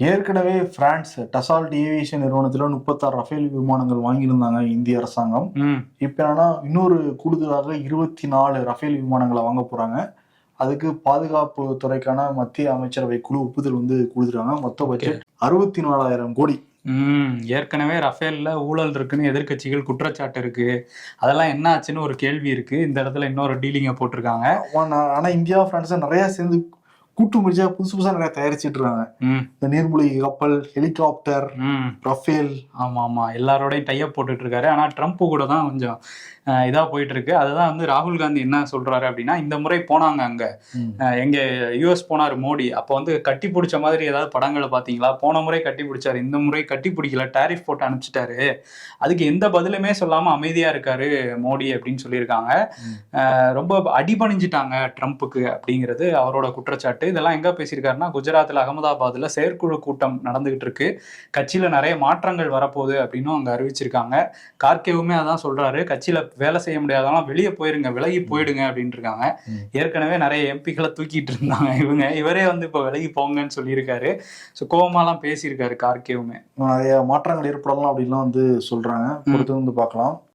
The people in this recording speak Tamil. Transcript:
ஏற்கனவே பிரான்ஸ் டசால்ட் ஏவியேஷன் நிறுவனத்துல 36 ரஃபேல் விமானங்கள் வாங்கியிருந்தாங்க இந்திய அரசாங்கம். இப்ப என்னன்னா இன்னொரு கூடுதலாக 24 ரஃபேல் விமானங்களை வாங்க போறாங்க. அதுக்கு பாதுகாப்பு துறைக்கான மத்திய அமைச்சரவை குழு ஒப்புதல் கொடுத்துருக்காங்க. மொத்த பட்ஜெட் 64,000 கோடி. ஏற்கனவே ரஃபேல்ல ஊழல் இருக்குன்னு எதிர்கட்சிகள் குற்றச்சாட்டு இருக்கு. அதெல்லாம் என்ன ஆச்சுன்னு ஒரு கேள்வி இருக்கு. இந்த இடத்துல இன்னொரு டீலிங்க போட்டிருக்காங்க. ஆனா இந்தியா பிரான்ஸ் நிறைய சேர்ந்து கூட்டு முயற்சியா புதுசு புதுசா நிறைய தயாரிச்சுட்டு இருக்காங்க. இந்த நீர்மூழ்கி கப்பல், ஹெலிகாப்டர், ரஃபேல். ஆமா எல்லாரோடையும் டைப் போட்டுட்டு இருக்காரு. ஆனா ட்ரம்ப் கூட தான் கொஞ்சம் இதா போயிட்டு இருக்கு. அதுதான் ராகுல் காந்தி என்ன சொல்றாரு அப்படின்னா, இந்த முறை போனாங்க அங்க எங்க யூஎஸ் போனாரு மோடி. அப்போ கட்டி பிடிச்ச மாதிரி ஏதாவது படங்களை பாத்தீங்களா? போன முறை கட்டி பிடிச்சாரு, இந்த முறை கட்டி பிடிக்கல, டாரிஃப் போட்டு அனுப்பிச்சிட்டாரு. அதுக்கு எந்த பதிலுமே சொல்லாம அமைதியா இருக்காரு மோடி அப்படின்னு சொல்லியிருக்காங்க. ரொம்ப அடிபணிஞ்சிட்டாங்க ட்ரம்ப்புக்கு அப்படிங்கிறது அவரோட குற்றச்சாட்டு. இதெல்லாம் எங்க பேசியிருக்காருன்னா, குஜராத்ல அகமதாபாத்ல செயற்குழு கூட்டம் நடந்துகிட்டு இருக்கு. கட்சியில நிறைய மாற்றங்கள் வரப்போகுது அப்படின்னு அங்க அறிவிச்சிருக்காங்க. கார்கேவுமே அதான் சொல்றாரு, கட்சியில வேலை செய்ய முடியாதவங்க வெளியே போயிருங்க, விலகி போயிடுங்க அப்படின்னு இருக்காங்க. ஏற்கனவே நிறைய எம்பிக்களை தூக்கிட்டு இருந்தாங்க இவரே இப்ப விலகி போங்கன்னு சொல்லியிருக்காரு. கோவமாலாம் பேசியிருக்காரு கார்கேவுமே. நிறைய மாற்றங்கள் ஏற்படலாம் அப்படின்லாம் சொல்றாங்க. பொறுத்து பார்க்கலாம்.